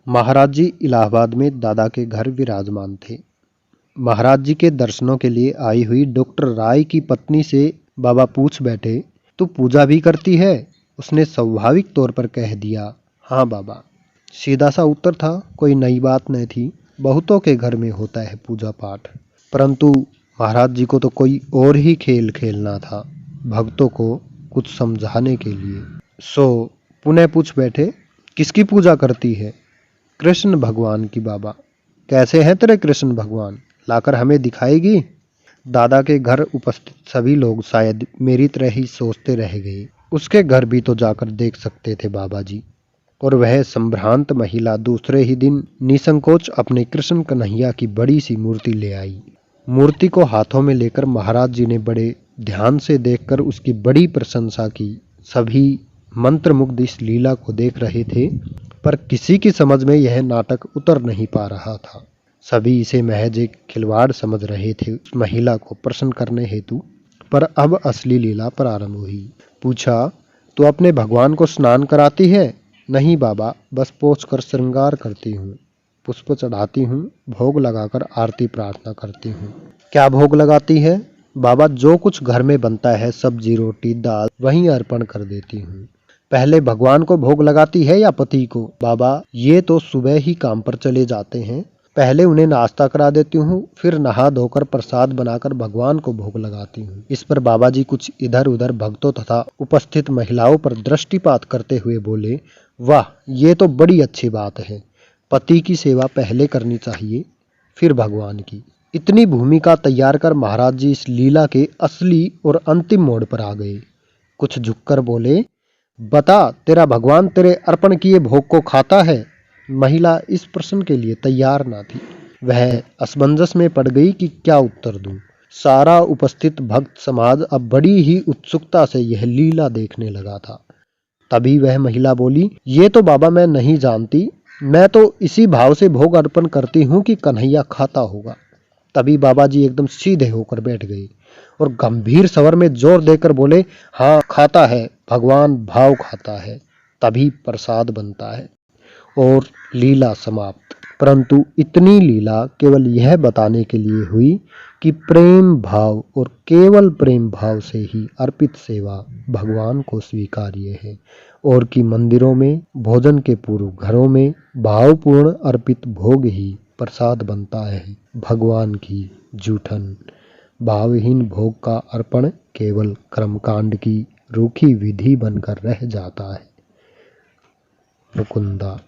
महाराज जी इलाहाबाद में दादा के घर विराजमान थे। महाराज जी के दर्शनों के लिए आई हुई डॉक्टर राय की पत्नी से बाबा पूछ बैठे, तू पूजा भी करती है? उसने स्वाभाविक तौर पर कह दिया, हाँ बाबा। सीधा सा उत्तर था, कोई नई बात नहीं थी। बहुतों के घर में होता है पूजा पाठ, परंतु महाराज जी को तो कोई और ही खेल खेलना था, भक्तों को कुछ समझाने के लिए। सो पुनः पूछ बैठे, किसकी पूजा करती है? कृष्ण भगवान की बाबा। कैसे हैं तेरे कृष्ण भगवान? लाकर हमें दिखाएगी? दादा के घर उपस्थित सभी लोग शायद मेरी तरह ही सोचते रह गए। उसके घर भी तो जाकर देख सकते थे बाबा जी। और वह संभ्रांत महिला दूसरे ही दिन निसंकोच अपने कृष्ण कन्हैया की बड़ी सी मूर्ति ले आई। मूर्ति को हाथों में लेकर महाराज जी ने बड़े ध्यान से देखकर उसकी बड़ी प्रशंसा की। सभी मंत्रमुग्ध इस लीला को देख रहे थे, पर किसी की समझ में यह नाटक उतर नहीं पा रहा था। सभी इसे महज एक खिलवाड़ समझ रहे थे उस महिला को प्रसन्न करने हेतु। पर अब असली लीला प्रारंभ हुई। पूछा, तो अपने भगवान को स्नान कराती है? नहीं बाबा, बस पोंछ कर श्रृंगार करती हूँ, पुष्प चढ़ाती हूँ, भोग लगाकर आरती प्रार्थना करती हूँ। क्या भोग लगाती है? बाबा, जो कुछ घर में बनता है, सब्जी रोटी दाल, वहीं अर्पण कर देती हूँ। पहले भगवान को भोग लगाती है या पति को? बाबा, ये तो सुबह ही काम पर चले जाते हैं। पहले उन्हें नाश्ता करा देती हूँ, फिर नहा धोकर प्रसाद बनाकर भगवान को भोग लगाती हूँ। इस पर बाबा जी कुछ इधर उधर भक्तों तथा उपस्थित महिलाओं पर दृष्टिपात करते हुए बोले, वाह, ये तो बड़ी अच्छी बात है। पति की सेवा पहले करनी चाहिए, फिर भगवान की। इतनी भूमिका तैयार कर महाराज जी इस लीला के असली और अंतिम मोड़ पर आ गए। कुछ झुककर बोले, बता, तेरा भगवान तेरे अर्पण किए भोग को खाता है? महिला इस प्रश्न के लिए तैयार ना थी। वह असमंजस में पड़ गई कि क्या उत्तर दूं। सारा उपस्थित भक्त समाज अब बड़ी ही उत्सुकता से यह लीला देखने लगा था। तभी वह महिला बोली, ये तो बाबा मैं नहीं जानती, मैं तो इसी भाव से भोग अर्पण करती हूँ कि कन्हैया खाता होगा। तभी बाबा जी एकदम सीधे होकर बैठ गए और गंभीर स्वर में जोर देकर बोले, हाँ खाता है, भगवान भाव खाता है, तभी प्रसाद बनता है। और लीला समाप्त। परंतु इतनी लीला केवल यह बताने के लिए हुई कि प्रेम भाव और केवल प्रेम भाव से ही अर्पित सेवा भगवान को स्वीकार्य है, और कि मंदिरों में भोजन के पूर्व घरों में भावपूर्ण अर्पित भोग ही प्रसाद बनता है भगवान की जूठन। भावहीन भोग का अर्पण केवल कर्मकांड की रूखी विधि बनकर रह जाता है। मुकुंदा।